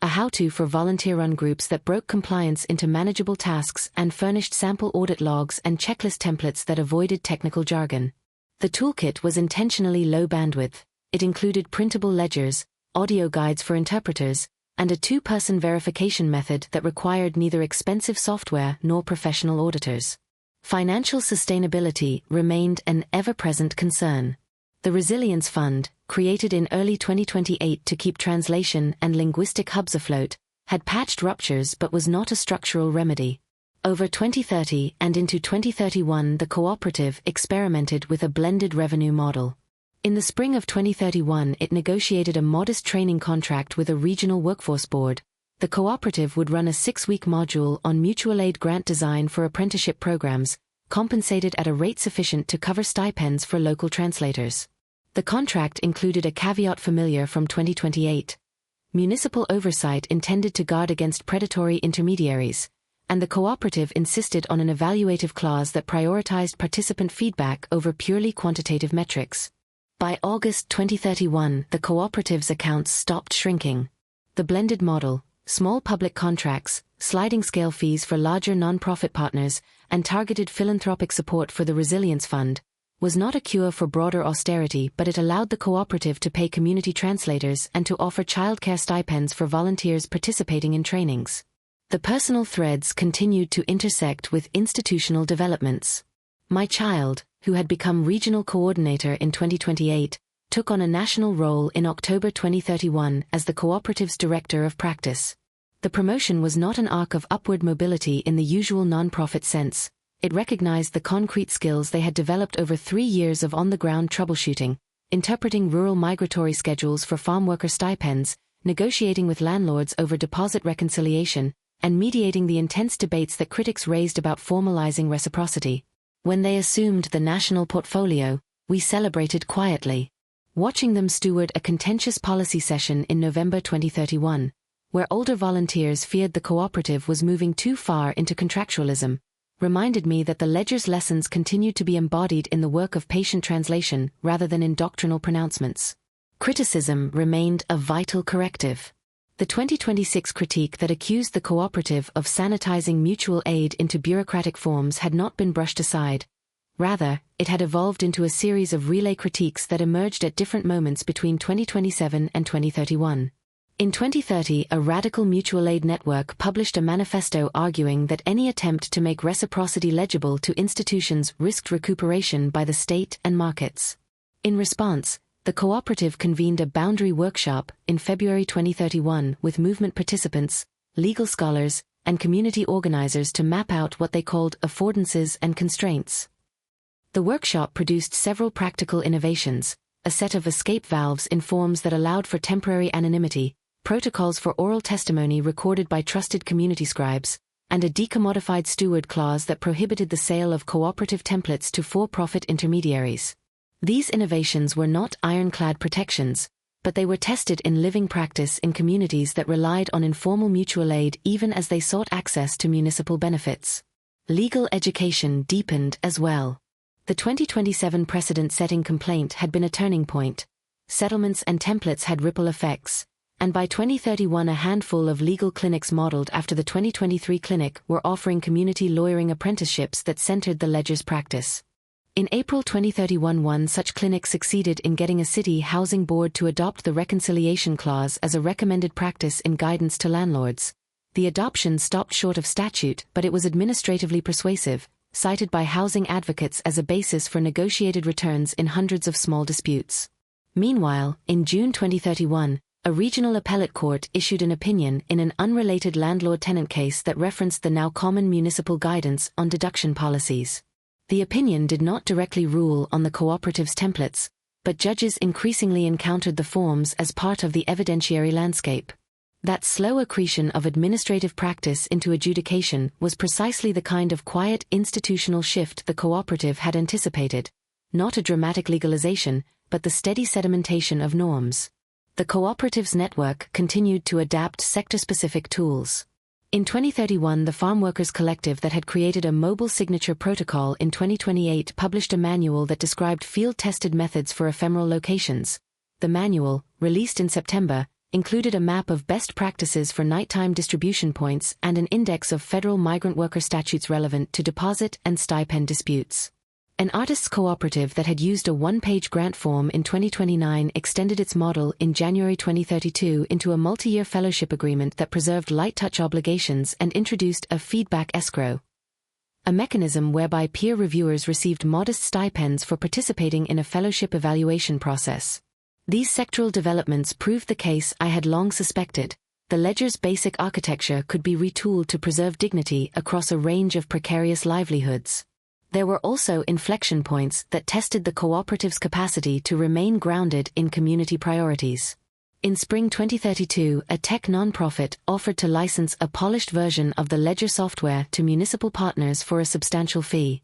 a how-to for volunteer-run groups that broke compliance into manageable tasks and furnished sample audit logs and checklist templates that avoided technical jargon. The toolkit was intentionally low bandwidth. It included printable ledgers, audio guides for interpreters, and a 2-person verification method that required neither expensive software nor professional auditors. Financial sustainability remained an ever-present concern. The Resilience Fund, created in early 2028 to keep translation and linguistic hubs afloat, had patched ruptures but was not a structural remedy. Over 2030 and into 2031, the cooperative experimented with a blended revenue model. In the spring of 2031, it negotiated a modest training contract with a regional workforce board. The cooperative would run a 6-week module on mutual aid grant design for apprenticeship programs, compensated at a rate sufficient to cover stipends for local translators. The contract included a caveat familiar from 2028. Municipal oversight intended to guard against predatory intermediaries, and the cooperative insisted on an evaluative clause that prioritized participant feedback over purely quantitative metrics. By August 2031, the cooperative's accounts stopped shrinking. The blended model, small public contracts, sliding scale fees for larger nonprofit partners, and targeted philanthropic support for the Resilience Fund, was not a cure for broader austerity, but it allowed the cooperative to pay community translators and to offer childcare stipends for volunteers participating in trainings. The personal threads continued to intersect with institutional developments. My child, who had become regional coordinator in 2028, took on a national role in October 2031 as the cooperative's director of practice. The promotion was not an arc of upward mobility in the usual nonprofit sense. it recognized the concrete skills they had developed over 3 years of on-the-ground troubleshooting, interpreting rural migratory schedules for farm worker stipends, negotiating with landlords over deposit reconciliation, and mediating the intense debates that critics raised about formalizing reciprocity. When they assumed the national portfolio, we celebrated quietly, watching them steward a contentious policy session in November 2031, where older volunteers feared the cooperative was moving too far into contractualism, reminded me that the ledger's lessons continued to be embodied in the work of patient translation rather than in doctrinal pronouncements. Criticism remained a vital corrective. The 2026 critique that accused the cooperative of sanitizing mutual aid into bureaucratic forms had not been brushed aside. Rather, it had evolved into a series of relay critiques that emerged at different moments between 2027 and 2031. In 2030, a radical mutual aid network published a manifesto arguing that any attempt to make reciprocity legible to institutions risked recuperation by the state and markets. In response, the cooperative convened a boundary workshop in February 2031 with movement participants, legal scholars, and community organizers to map out what they called affordances and constraints. The workshop produced several practical innovations: a set of escape valves in forms that allowed for temporary anonymity, protocols for oral testimony recorded by trusted community scribes, and a decommodified steward clause that prohibited the sale of cooperative templates to for-profit intermediaries. These innovations were not ironclad protections, but they were tested in living practice in communities that relied on informal mutual aid even as they sought access to municipal benefits. Legal education deepened as well. The 2027 precedent-setting complaint had been a turning point. Settlements and templates had ripple effects, and by 2031 a handful of legal clinics modeled after the 2023 clinic were offering community lawyering apprenticeships that centered the ledger's practice. In April 2031, one such clinic succeeded in getting a city housing board to adopt the reconciliation clause as a recommended practice in guidance to landlords. The adoption stopped short of statute, but it was administratively persuasive, cited by housing advocates as a basis for negotiated returns in hundreds of small disputes. Meanwhile, in June 2031, a regional appellate court issued an opinion in an unrelated landlord-tenant case that referenced the now common municipal guidance on deduction policies. The opinion did not directly rule on the cooperative's templates, but judges increasingly encountered the forms as part of the evidentiary landscape. That slow accretion of administrative practice into adjudication was precisely the kind of quiet institutional shift the cooperative had anticipated, not a dramatic legalization, but the steady sedimentation of norms. The cooperative's network continued to adapt sector-specific tools. In 2031, the Farm Workers Collective that had created a mobile signature protocol in 2028 published a manual that described field-tested methods for ephemeral locations. The manual, released in September, included a map of best practices for nighttime distribution points and an index of federal migrant worker statutes relevant to deposit and stipend disputes. An artists' cooperative that had used a one-page grant form in 2029 extended its model in January 2032 into a multi-year fellowship agreement that preserved light-touch obligations and introduced a feedback escrow, a mechanism whereby peer reviewers received modest stipends for participating in a fellowship evaluation process. These sectoral developments proved the case I had long suspected: the ledger's basic architecture could be retooled to preserve dignity across a range of precarious livelihoods. There were also inflection points that tested the cooperative's capacity to remain grounded in community priorities. In spring 2032, a tech nonprofit offered to license a polished version of the ledger software to municipal partners for a substantial fee.